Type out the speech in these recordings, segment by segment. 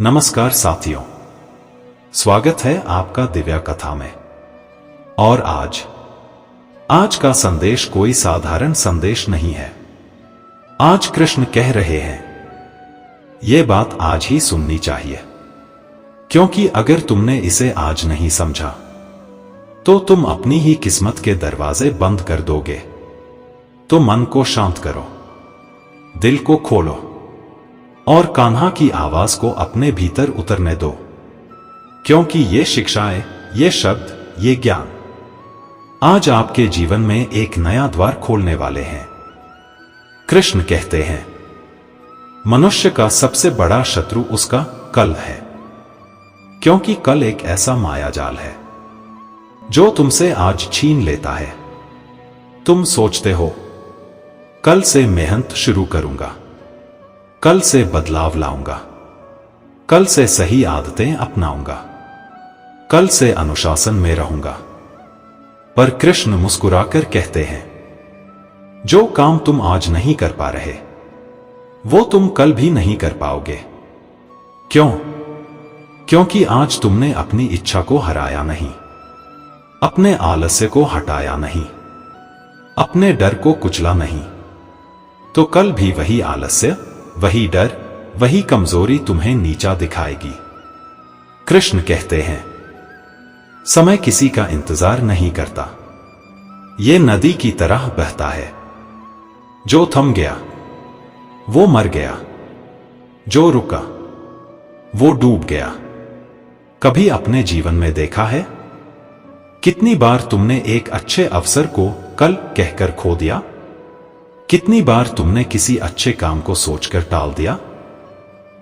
नमस्कार साथियों, स्वागत है आपका दिव्या कथा में। और आज का संदेश कोई साधारण संदेश नहीं है। आज कृष्ण कह रहे हैं, यह बात आज ही सुननी चाहिए, क्योंकि अगर तुमने इसे आज नहीं समझा तो तुम अपनी ही किस्मत के दरवाजे बंद कर दोगे। तो मन को शांत करो, दिल को खोलो और कान्हा की आवाज को अपने भीतर उतरने दो, क्योंकि ये शिक्षाएं, ये शब्द, ये ज्ञान आज आपके जीवन में एक नया द्वार खोलने वाले हैं। कृष्ण कहते हैं, मनुष्य का सबसे बड़ा शत्रु उसका कल है, क्योंकि कल एक ऐसा मायाजाल है जो तुमसे आज छीन लेता है। तुम सोचते हो, कल से मेहनत शुरू करूंगा, कल से बदलाव लाऊंगा, कल से सही आदतें अपनाऊंगा, कल से अनुशासन में रहूंगा। पर कृष्ण मुस्कुराकर कहते हैं, जो काम तुम आज नहीं कर पा रहे वो तुम कल भी नहीं कर पाओगे। क्यों? क्योंकि आज तुमने अपनी इच्छा को हराया नहीं, अपने आलस्य को हटाया नहीं, अपने डर को कुचला नहीं, तो कल भी वही आलस्य, वही डर, वही कमजोरी तुम्हें नीचा दिखाएगी। कृष्ण कहते हैं, समय किसी का इंतजार नहीं करता, ये नदी की तरह बहता है। जो थम गया वो मर गया, जो रुका वो डूब गया। कभी अपने जीवन में देखा है कितनी बार तुमने एक अच्छे अवसर को कल कहकर खो दिया? कितनी बार तुमने किसी अच्छे काम को सोचकर टाल दिया?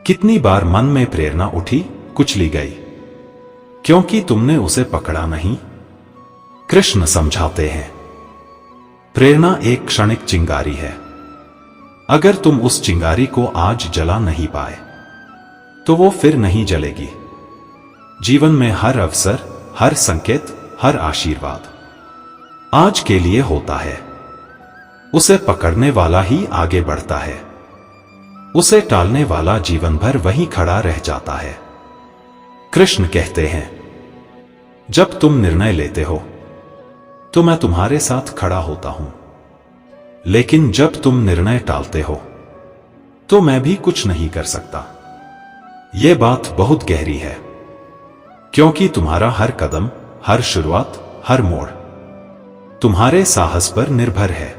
कितनी बार मन में प्रेरणा उठी, कुचली गई, क्योंकि तुमने उसे पकड़ा नहीं? कृष्ण समझाते हैं, प्रेरणा एक क्षणिक चिंगारी है। अगर तुम उस चिंगारी को आज जला नहीं पाए तो वो फिर नहीं जलेगी। जीवन में हर अवसर, हर संकेत, हर आशीर्वाद आज के लिए होता है। उसे पकड़ने वाला ही आगे बढ़ता है, उसे टालने वाला जीवन भर वहीं खड़ा रह जाता है। कृष्ण कहते हैं, जब तुम निर्णय लेते हो तो मैं तुम्हारे साथ खड़ा होता हूं, लेकिन जब तुम निर्णय टालते हो तो मैं भी कुछ नहीं कर सकता। यह बात बहुत गहरी है, क्योंकि तुम्हारा हर कदम, हर शुरुआत, हर मोड़ तुम्हारे साहस पर निर्भर है।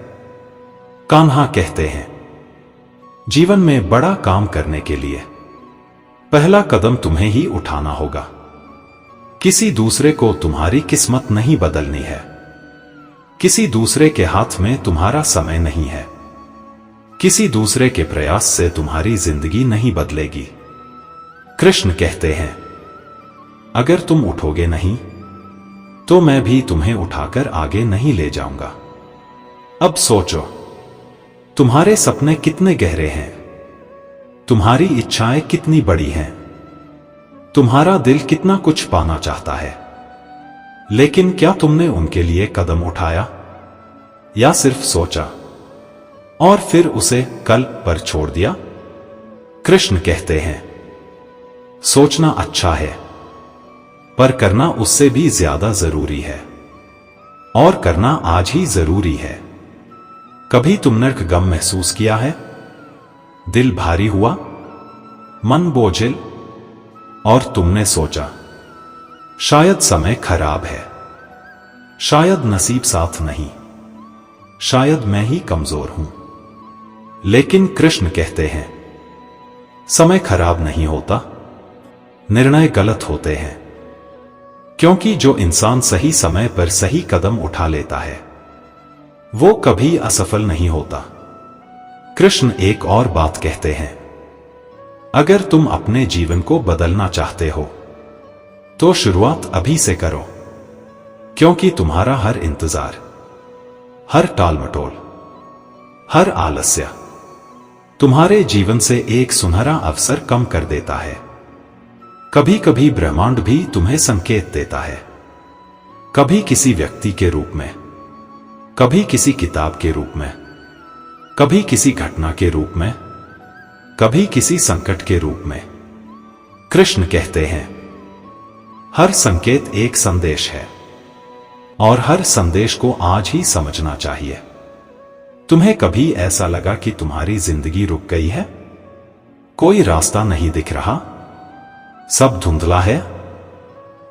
कान्हा कहते हैं, जीवन में बड़ा काम करने के लिए पहला कदम तुम्हें ही उठाना होगा। किसी दूसरे को तुम्हारी किस्मत नहीं बदलनी है, किसी दूसरे के हाथ में तुम्हारा समय नहीं है, किसी दूसरे के प्रयास से तुम्हारी जिंदगी नहीं बदलेगी। कृष्ण कहते हैं, अगर तुम उठोगे नहीं तो मैं भी तुम्हें उठाकर आगे नहीं ले जाऊंगा। अब सोचो, तुम्हारे सपने कितने गहरे हैं, तुम्हारी इच्छाएं कितनी बड़ी हैं, तुम्हारा दिल कितना कुछ पाना चाहता है, लेकिन क्या तुमने उनके लिए कदम उठाया या सिर्फ सोचा और फिर उसे कल पर छोड़ दिया? कृष्ण कहते हैं, सोचना अच्छा है, पर करना उससे भी ज्यादा जरूरी है, और करना आज ही जरूरी है। कभी तुमने गम महसूस किया है? दिल भारी हुआ, मन बोझिल, और तुमने सोचा, शायद समय खराब है, शायद नसीब साथ नहीं, शायद मैं ही कमजोर हूं। लेकिन कृष्ण कहते हैं, समय खराब नहीं होता, निर्णय गलत होते हैं, क्योंकि जो इंसान सही समय पर सही कदम उठा लेता है वो कभी असफल नहीं होता। कृष्ण एक और बात कहते हैं, अगर तुम अपने जीवन को बदलना चाहते हो तो शुरुआत अभी से करो, क्योंकि तुम्हारा हर इंतजार, हर टालमटोल, हर आलस्य तुम्हारे जीवन से एक सुनहरा अवसर कम कर देता है। कभी कभी ब्रह्मांड भी तुम्हें संकेत देता है, कभी किसी व्यक्ति के रूप में, कभी किसी किताब के रूप में, कभी किसी घटना के रूप में, कभी किसी संकट के रूप में। कृष्ण कहते हैं, हर संकेत एक संदेश है और हर संदेश को आज ही समझना चाहिए। तुम्हें कभी ऐसा लगा कि तुम्हारी जिंदगी रुक गई है? कोई रास्ता नहीं दिख रहा, सब धुंधला है,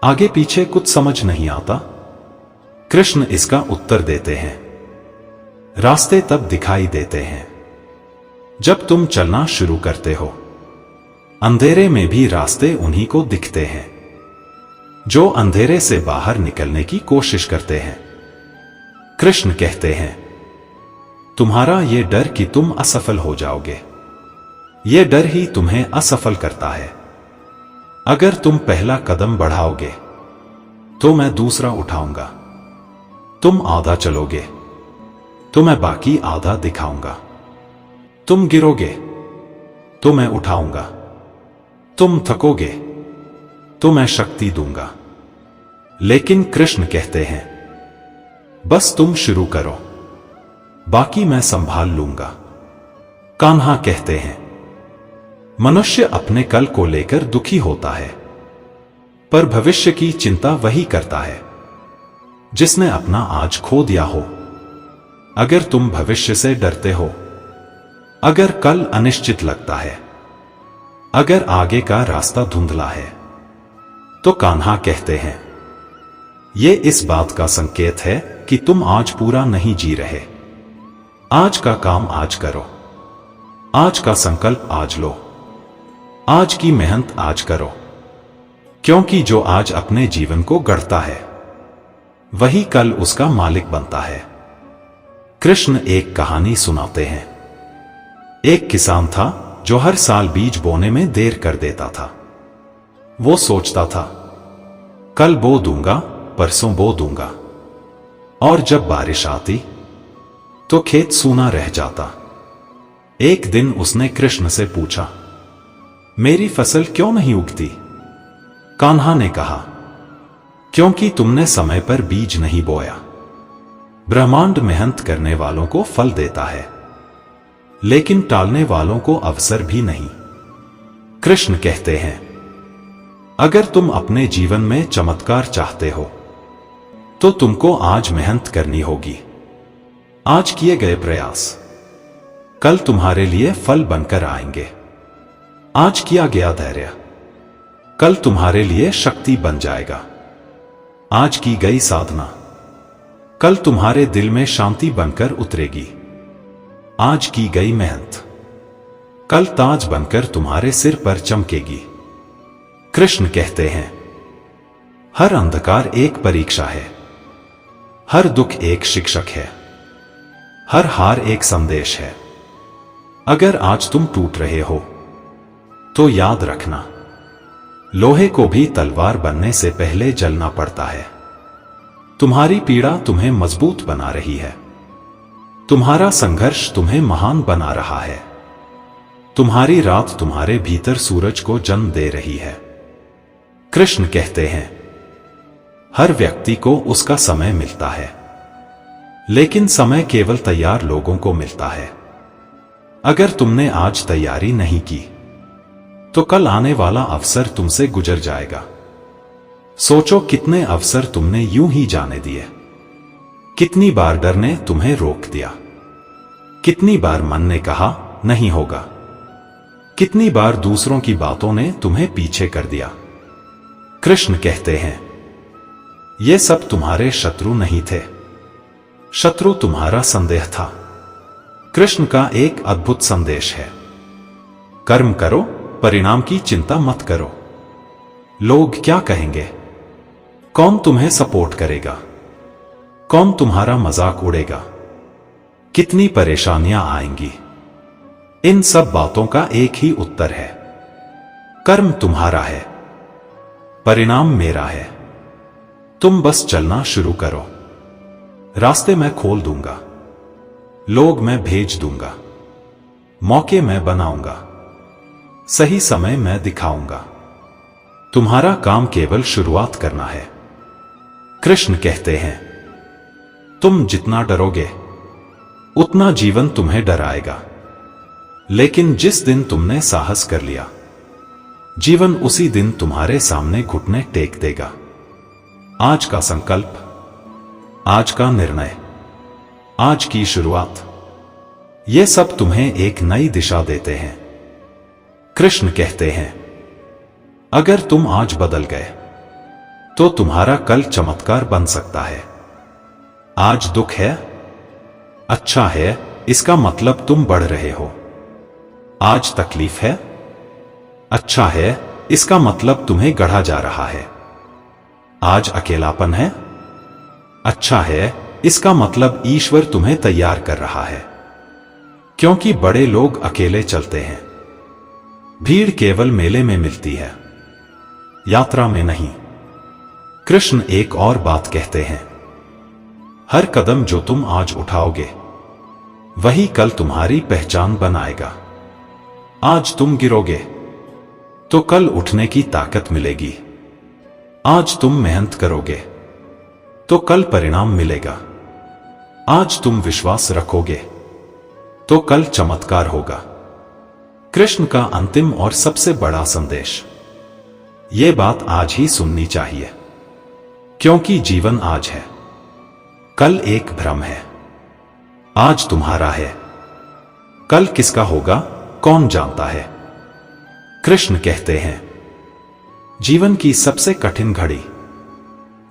आगे पीछे कुछ समझ नहीं आता? कृष्ण इसका उत्तर देते हैं, रास्ते तब दिखाई देते हैं जब तुम चलना शुरू करते हो। अंधेरे में भी रास्ते उन्हीं को दिखते हैं जो अंधेरे से बाहर निकलने की कोशिश करते हैं। कृष्ण कहते हैं, तुम्हारा ये डर कि तुम असफल हो जाओगे, ये डर ही तुम्हें असफल करता है। अगर तुम पहला कदम बढ़ाओगे तो मैं दूसरा उठाऊंगा। तुम आधा चलोगे तो मैं बाकी आधा दिखाऊंगा। तुम गिरोगे तो मैं उठाऊंगा। तुम थकोगे तो मैं शक्ति दूंगा। लेकिन कृष्ण कहते हैं, बस तुम शुरू करो, बाकी मैं संभाल लूंगा। कान्हा कहते हैं, मनुष्य अपने कल को लेकर दुखी होता है, पर भविष्य की चिंता वही करता है जिसने अपना आज खो दिया हो। अगर तुम भविष्य से डरते हो, अगर कल अनिश्चित लगता है, अगर आगे का रास्ता धुंधला है, तो कान्हा कहते हैं, ये इस बात का संकेत है कि तुम आज पूरा नहीं जी रहे। आज का काम आज करो, आज का संकल्प आज लो, आज की मेहनत आज करो, क्योंकि जो आज अपने जीवन को गढ़ता है वही कल उसका मालिक बनता है। कृष्ण एक कहानी सुनाते हैं। एक किसान था जो हर साल बीज बोने में देर कर देता था। वो सोचता था, कल बो दूंगा, परसों बो दूंगा, और जब बारिश आती तो खेत सूना रह जाता। एक दिन उसने कृष्ण से पूछा, मेरी फसल क्यों नहीं उगती? कान्हा ने कहा, क्योंकि तुमने समय पर बीज नहीं बोया। ब्रह्मांड मेहनत करने वालों को फल देता है, लेकिन टालने वालों को अवसर भी नहीं। कृष्ण कहते हैं, अगर तुम अपने जीवन में चमत्कार चाहते हो तो तुमको आज मेहनत करनी होगी। आज किए गए प्रयास कल तुम्हारे लिए फल बनकर आएंगे। आज किया गया धैर्य कल तुम्हारे लिए शक्ति बन जाएगा। आज की गई साधना कल तुम्हारे दिल में शांति बनकर उतरेगी। आज की गई मेहनत कल ताज बनकर तुम्हारे सिर पर चमकेगी। कृष्ण कहते हैं, हर अंधकार एक परीक्षा है, हर दुख एक शिक्षक है, हर हार एक संदेश है। अगर आज तुम टूट रहे हो तो याद रखना, लोहे को भी तलवार बनने से पहले जलना पड़ता है। तुम्हारी पीड़ा तुम्हें मजबूत बना रही है, तुम्हारा संघर्ष तुम्हें महान बना रहा है, तुम्हारी रात तुम्हारे भीतर सूरज को जन्म दे रही है। कृष्ण कहते हैं, हर व्यक्ति को उसका समय मिलता है, लेकिन समय केवल तैयार लोगों को मिलता है। अगर तुमने आज तैयारी नहीं की तो कल आने वाला अवसर तुमसे गुजर जाएगा। सोचो, कितने अवसर तुमने यूं ही जाने दिए। कितनी बार डर ने तुम्हें रोक दिया, कितनी बार मन ने कहा नहीं होगा, कितनी बार दूसरों की बातों ने तुम्हें पीछे कर दिया। कृष्ण कहते हैं, ये सब तुम्हारे शत्रु नहीं थे, शत्रु तुम्हारा संदेह था। कृष्ण का एक अद्भुत संदेश है, कर्म करो, परिणाम की चिंता मत करो। लोग क्या कहेंगे, कौन तुम्हें सपोर्ट करेगा, कौन तुम्हारा मजाक उड़ेगा, कितनी परेशानियां आएंगी, इन सब बातों का एक ही उत्तर है, कर्म तुम्हारा है, परिणाम मेरा है। तुम बस चलना शुरू करो। रास्ते मैं खोल दूंगा, लोग मैं भेज दूंगा, मौके मैं बनाऊंगा, सही समय मैं दिखाऊंगा। तुम्हारा काम केवल शुरुआत करना है। कृष्ण कहते हैं, तुम जितना डरोगे उतना जीवन तुम्हें डराएगा, लेकिन जिस दिन तुमने साहस कर लिया, जीवन उसी दिन तुम्हारे सामने घुटने टेक देगा। आज का संकल्प, आज का निर्णय, आज की शुरुआत, ये सब तुम्हें एक नई दिशा देते हैं। कृष्ण कहते हैं, अगर तुम आज बदल गए तो तुम्हारा कल चमत्कार बन सकता है। आज दुख है, अच्छा है, इसका मतलब तुम बढ़ रहे हो। आज तकलीफ है, अच्छा है, इसका मतलब तुम्हें गढ़ा जा रहा है। आज अकेलापन है, अच्छा है, इसका मतलब ईश्वर तुम्हें तैयार कर रहा है। क्योंकि बड़े लोग अकेले चलते हैं। भीड़ केवल मेले में मिलती है, यात्रा में नहीं। कृष्ण एक और बात कहते हैं, हर कदम जो तुम आज उठाओगे वही कल तुम्हारी पहचान बनाएगा। आज तुम गिरोगे तो कल उठने की ताकत मिलेगी। आज तुम मेहनत करोगे तो कल परिणाम मिलेगा। आज तुम विश्वास रखोगे तो कल चमत्कार होगा। कृष्ण का अंतिम और सबसे बड़ा संदेश, ये बात आज ही सुननी चाहिए, क्योंकि जीवन आज है, कल एक भ्रम है। आज तुम्हारा है, कल किसका होगा कौन जानता है। कृष्ण कहते हैं, जीवन की सबसे कठिन घड़ी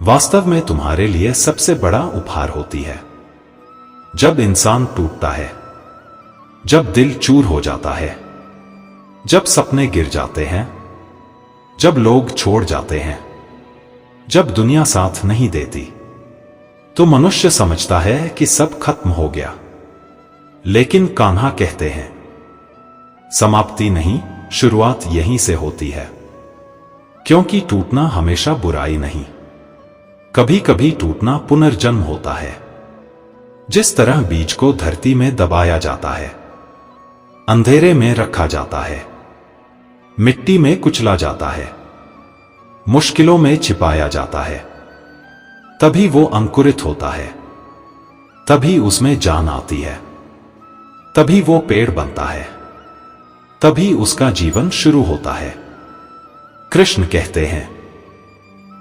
वास्तव में तुम्हारे लिए सबसे बड़ा उपहार होती है। जब इंसान टूटता है, जब दिल चूर हो जाता है, जब सपने गिर जाते हैं, जब लोग छोड़ जाते हैं, जब दुनिया साथ नहीं देती, तो मनुष्य समझता है कि सब खत्म हो गया। लेकिन कान्हा कहते हैं, समाप्ति नहीं, शुरुआत यहीं से होती है। क्योंकि टूटना हमेशा बुराई नहीं, कभी कभी टूटना पुनर्जन्म होता है। जिस तरह बीज को धरती में दबाया जाता है, अंधेरे में रखा जाता है, मिट्टी में कुचला जाता है, मुश्किलों में छिपाया जाता है, तभी वो अंकुरित होता है, तभी उसमें जान आती है, तभी वो पेड़ बनता है, तभी उसका जीवन शुरू होता है। कृष्ण कहते हैं,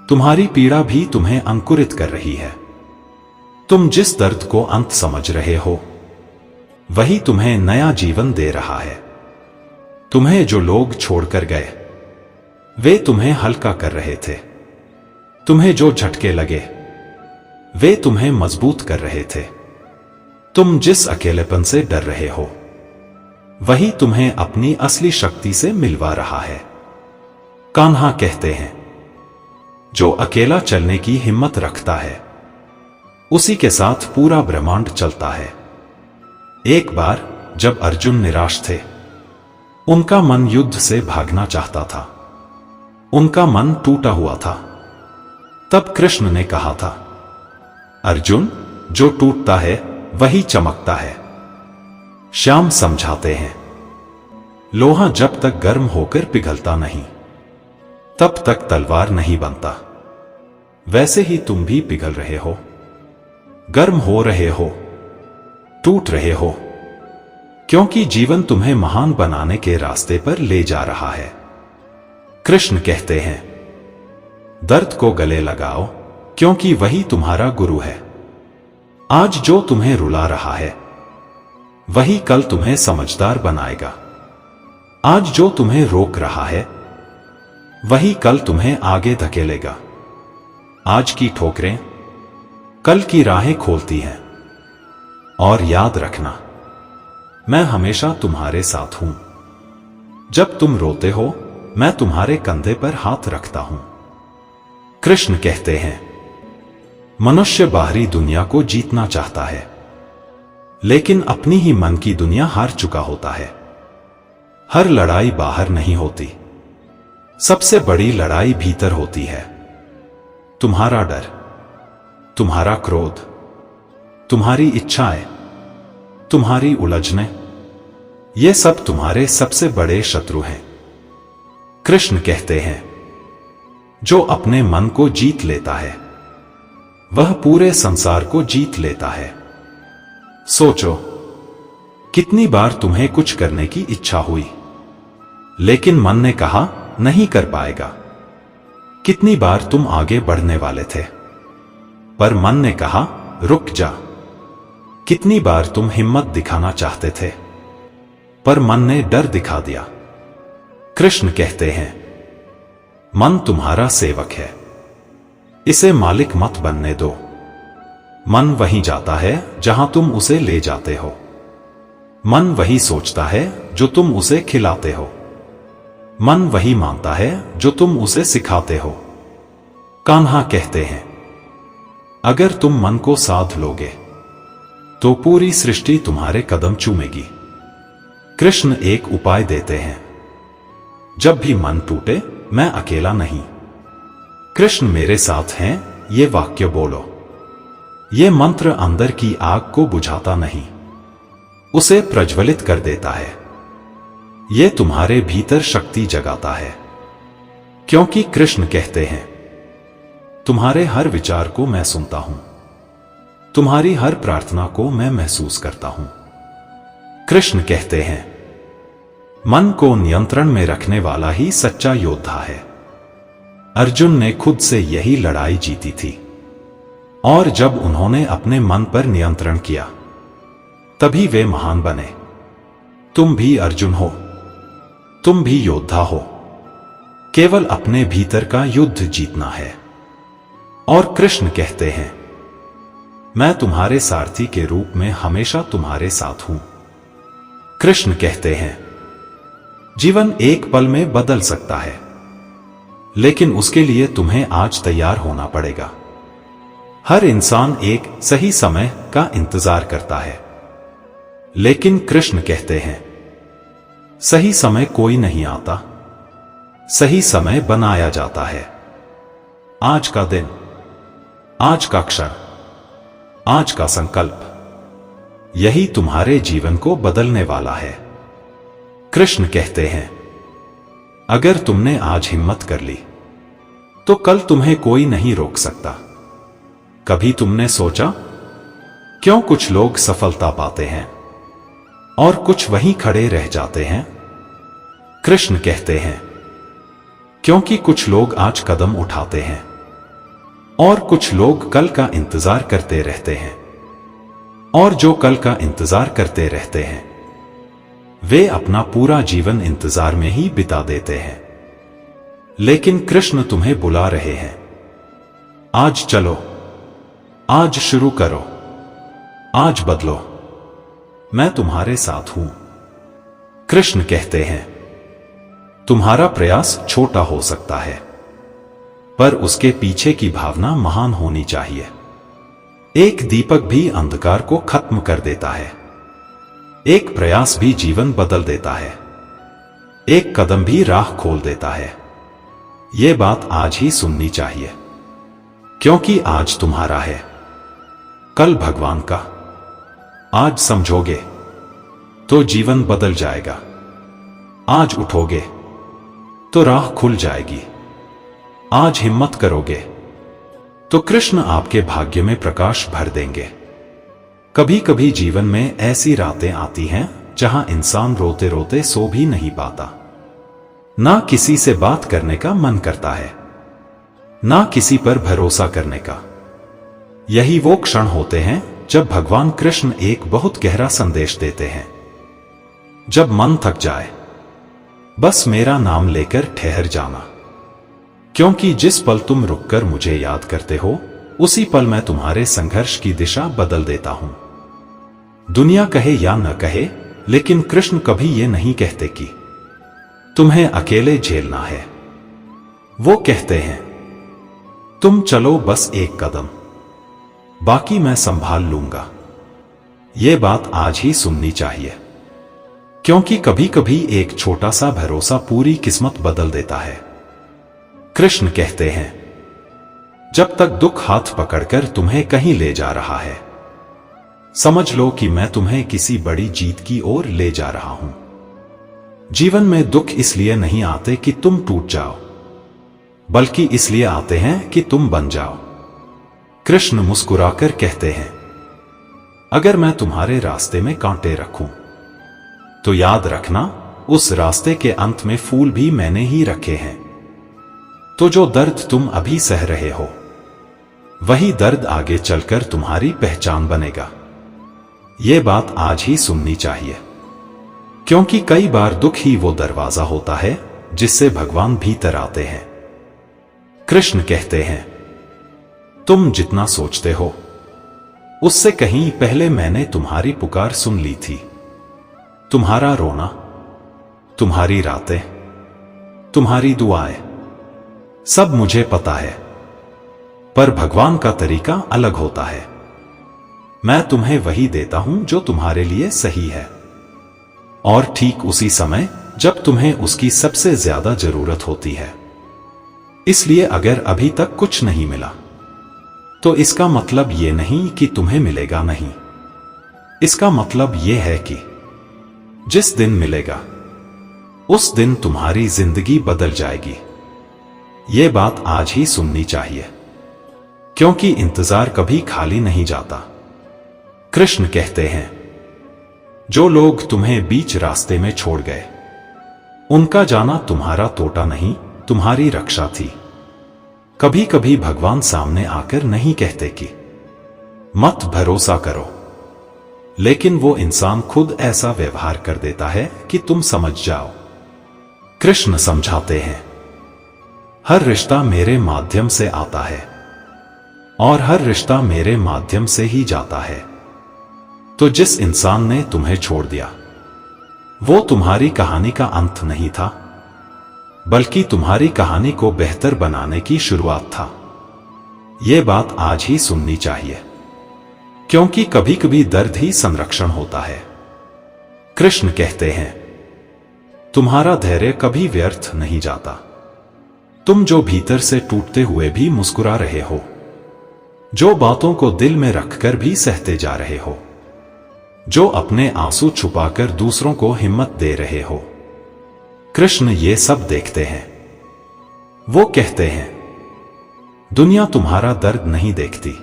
तुम्हारी पीड़ा भी तुम्हें अंकुरित कर रही है। तुम जिस दर्द को अंत समझ रहे हो वही तुम्हें नया जीवन दे रहा है। तुम्हें जो लोग छोड़कर गए वे तुम्हें हल्का कर रहे थे। तुम्हें जो झटके लगे वे तुम्हें मजबूत कर रहे थे। तुम जिस अकेलेपन से डर रहे हो वही तुम्हें अपनी असली शक्ति से मिलवा रहा है। कान्हा कहते हैं, जो अकेला चलने की हिम्मत रखता है उसी के साथ पूरा ब्रह्मांड चलता है। एक बार जब अर्जुन निराश थे, उनका मन युद्ध से भागना चाहता था, उनका मन टूटा हुआ था। तब कृष्ण ने कहा था, अर्जुन, जो टूटता है वही चमकता है। श्याम समझाते हैं, लोहा जब तक गर्म होकर पिघलता नहीं तब तक तलवार नहीं बनता। वैसे ही तुम भी पिघल रहे हो, गर्म हो रहे हो, टूट रहे हो, क्योंकि जीवन तुम्हें महान बनाने के रास्ते पर ले जा रहा है। कृष्ण कहते हैं, दर्द को गले लगाओ, क्योंकि वही तुम्हारा गुरु है। आज जो तुम्हें रुला रहा है वही कल तुम्हें समझदार बनाएगा। आज जो तुम्हें रोक रहा है वही कल तुम्हें आगे धकेलेगा। आज की ठोकरें कल की राहें खोलती हैं। और याद रखना, मैं हमेशा तुम्हारे साथ हूं। जब तुम रोते हो मैं तुम्हारे कंधे पर हाथ रखता हूं। कृष्ण कहते हैं, मनुष्य बाहरी दुनिया को जीतना चाहता है, लेकिन अपनी ही मन की दुनिया हार चुका होता है। हर लड़ाई बाहर नहीं होती, सबसे बड़ी लड़ाई भीतर होती है। तुम्हारा डर, तुम्हारा क्रोध, तुम्हारी इच्छाएं, तुम्हारी उलझनें, ये सब तुम्हारे सबसे बड़े शत्रु हैं। कृष्ण कहते हैं, जो अपने मन को जीत लेता है वह पूरे संसार को जीत लेता है। सोचो, कितनी बार तुम्हें कुछ करने की इच्छा हुई, लेकिन मन ने कहा नहीं कर पाएगा। कितनी बार तुम आगे बढ़ने वाले थे, पर मन ने कहा रुक जा। कितनी बार तुम हिम्मत दिखाना चाहते थे, पर मन ने डर दिखा दिया। कृष्ण कहते हैं, मन तुम्हारा सेवक है, इसे मालिक मत बनने दो। मन वहीं जाता है जहां तुम उसे ले जाते हो। मन वही सोचता है जो तुम उसे खिलाते हो। मन वही मानता है जो तुम उसे सिखाते हो। कान्हा कहते हैं, अगर तुम मन को साध लोगे तो पूरी सृष्टि तुम्हारे कदम चूमेगी। कृष्ण एक उपाय देते हैं, जब भी मन टूटे मैं अकेला नहीं, कृष्ण मेरे साथ हैं, ये वाक्य बोलो। ये मंत्र अंदर की आग को बुझाता नहीं, उसे प्रज्वलित कर देता है। ये तुम्हारे भीतर शक्ति जगाता है, क्योंकि कृष्ण कहते हैं, तुम्हारे हर विचार को मैं सुनता हूं, तुम्हारी हर प्रार्थना को मैं महसूस करता हूं। कृष्ण कहते हैं, मन को नियंत्रण में रखने वाला ही सच्चा योद्धा है। अर्जुन ने खुद से यही लड़ाई जीती थी, और जब उन्होंने अपने मन पर नियंत्रण किया तभी वे महान बने। तुम भी अर्जुन हो, तुम भी योद्धा हो, केवल अपने भीतर का युद्ध जीतना है। और कृष्ण कहते हैं, मैं तुम्हारे सारथी के रूप में हमेशा तुम्हारे साथ हूं। कृष्ण कहते हैं, जीवन एक पल में बदल सकता है, लेकिन उसके लिए तुम्हें आज तैयार होना पड़ेगा। हर इंसान एक सही समय का इंतजार करता है, लेकिन कृष्ण कहते हैं, सही समय कोई नहीं आता, सही समय बनाया जाता है। आज का दिन, आज का क्षण, आज का संकल्प, यही तुम्हारे जीवन को बदलने वाला है। कृष्ण कहते हैं, अगर तुमने आज हिम्मत कर ली तो कल तुम्हें कोई नहीं रोक सकता। कभी तुमने सोचा क्यों कुछ लोग सफलता पाते हैं और कुछ वहीं खड़े रह जाते हैं? कृष्ण कहते हैं, क्योंकि कुछ लोग आज कदम उठाते हैं और कुछ लोग कल का इंतजार करते रहते हैं, और जो कल का इंतजार करते रहते हैं वे अपना पूरा जीवन इंतजार में ही बिता देते हैं। लेकिन कृष्ण तुम्हें बुला रहे हैं, आज चलो, आज शुरू करो, आज बदलो, मैं तुम्हारे साथ हूं। कृष्ण कहते हैं, तुम्हारा प्रयास छोटा हो सकता है, पर उसके पीछे की भावना महान होनी चाहिए। एक दीपक भी अंधकार को खत्म कर देता है, एक प्रयास भी जीवन बदल देता है, एक कदम भी राह खोल देता है। यह बात आज ही सुननी चाहिए, क्योंकि आज तुम्हारा है, कल भगवान का। आज समझोगे तो जीवन बदल जाएगा, आज उठोगे तो राह खुल जाएगी, आज हिम्मत करोगे तो कृष्ण आपके भाग्य में प्रकाश भर देंगे। कभी कभी जीवन में ऐसी रातें आती हैं जहां इंसान रोते रोते सो भी नहीं पाता, ना किसी से बात करने का मन करता है, ना किसी पर भरोसा करने का। यही वो क्षण होते हैं जब भगवान कृष्ण एक बहुत गहरा संदेश देते हैं, जब मन थक जाए बस मेरा नाम लेकर ठहर जाना, क्योंकि जिस पल तुम रुककर मुझे याद करते हो उसी पल मैं तुम्हारे संघर्ष की दिशा बदल देता हूं। दुनिया कहे या न कहे, लेकिन कृष्ण कभी ये नहीं कहते कि तुम्हें अकेले झेलना है। वो कहते हैं, तुम चलो बस एक कदम, बाकी मैं संभाल लूंगा। ये बात आज ही सुननी चाहिए, क्योंकि कभी कभी एक छोटा सा भरोसा पूरी किस्मत बदल देता है। कृष्ण कहते हैं, जब तक दुख हाथ पकड़कर तुम्हें कहीं ले जा रहा है, समझ लो कि मैं तुम्हें किसी बड़ी जीत की ओर ले जा रहा हूं। जीवन में दुख इसलिए नहीं आते कि तुम टूट जाओ, बल्कि इसलिए आते हैं कि तुम बन जाओ। कृष्ण मुस्कुराकर कहते हैं, अगर मैं तुम्हारे रास्ते में कांटे रखूं तो याद रखना उस रास्ते के अंत में फूल भी मैंने ही रखे हैं। तो जो दर्द तुम अभी सह रहे हो, वही दर्द आगे चलकर तुम्हारी पहचान बनेगा। ये बात आज ही सुननी चाहिए, क्योंकि कई बार दुख ही वो दरवाजा होता है जिससे भगवान भीतर आते हैं। कृष्ण कहते हैं, तुम जितना सोचते हो उससे कहीं पहले मैंने तुम्हारी पुकार सुन ली थी। तुम्हारा रोना, तुम्हारी रातें, तुम्हारी दुआएं, सब मुझे पता है। पर भगवान का तरीका अलग होता है। मैं तुम्हें वही देता हूं जो तुम्हारे लिए सही है, और ठीक उसी समय जब तुम्हें उसकी सबसे ज्यादा जरूरत होती है। इसलिए अगर अभी तक कुछ नहीं मिला, तो इसका मतलब यह नहीं कि तुम्हें मिलेगा नहीं। इसका मतलब यह है कि जिस दिन मिलेगा, उस दिन तुम्हारी जिंदगी बदल जाएगी। ये बात आज ही सुननी चाहिए, क्योंकि इंतजार कभी खाली नहीं जाता। कृष्ण कहते हैं, जो लोग तुम्हें बीच रास्ते में छोड़ गए, उनका जाना तुम्हारा तोटा नहीं, तुम्हारी रक्षा थी। कभी कभी भगवान सामने आकर नहीं कहते कि मत भरोसा करो, लेकिन वो इंसान खुद ऐसा व्यवहार कर देता है कि तुम समझ जाओ। कृष्ण समझाते हैं, हर रिश्ता मेरे माध्यम से आता है, और हर रिश्ता मेरे माध्यम से ही जाता है। तो जिस इंसान ने तुम्हें छोड़ दिया, वो तुम्हारी कहानी का अंत नहीं था, बल्कि तुम्हारी कहानी को बेहतर बनाने की शुरुआत था। ये बात आज ही सुननी चाहिए, क्योंकि कभी कभी दर्द ही संरक्षण होता है। कृष्ण कहते हैं, तुम्हारा धैर्य कभी व्यर्थ नहीं जाता। तुम जो भीतर से टूटते हुए भी मुस्कुरा रहे हो, जो बातों को दिल में रखकर भी सहते जा रहे हो, जो अपने आंसू छुपाकर दूसरों को हिम्मत दे रहे हो, कृष्ण ये सब देखते हैं। वो कहते हैं, दुनिया तुम्हारा दर्द नहीं देखती,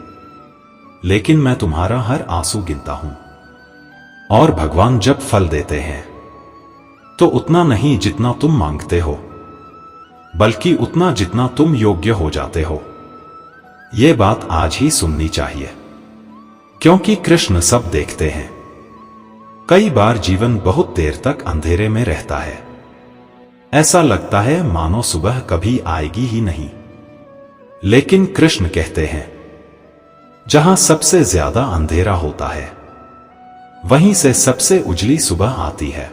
लेकिन मैं तुम्हारा हर आंसू गिनता हूं। और भगवान जब फल देते हैं, तो उतना नहीं जितना तुम मांगते हो, बल्कि उतना जितना तुम योग्य हो जाते हो। ये बात आज ही सुननी चाहिए, क्योंकि कृष्ण सब देखते हैं। कई बार जीवन बहुत देर तक अंधेरे में रहता है। ऐसा लगता है मानो सुबह कभी आएगी ही नहीं। लेकिन कृष्ण कहते हैं, जहां सबसे ज्यादा अंधेरा होता है, वहीं से सबसे उजली सुबह आती है।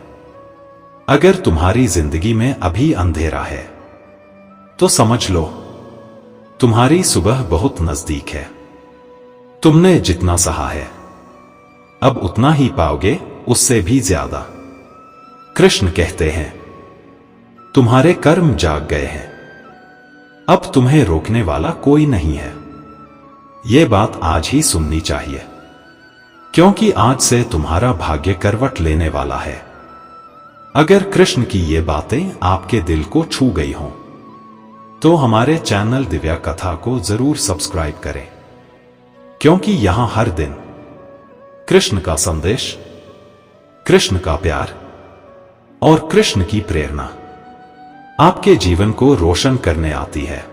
अगर तुम्हारी जिंदगी में अभी अंधेरा है, तो समझ लो तुम्हारी सुबह बहुत नजदीक है। तुमने जितना सहा है, अब उतना ही पाओगे, उससे भी ज्यादा। कृष्ण कहते हैं, तुम्हारे कर्म जाग गए हैं, अब तुम्हें रोकने वाला कोई नहीं है। ये बात आज ही सुननी चाहिए, क्योंकि आज से तुम्हारा भाग्य करवट लेने वाला है। अगर कृष्ण की ये बातें आपके दिल को छू गई हों, तो हमारे चैनल दिव्या कथा को जरूर सब्सक्राइब करें, क्योंकि यहां हर दिन कृष्ण का संदेश, कृष्ण का प्यार और कृष्ण की प्रेरणा आपके जीवन को रोशन करने आती है।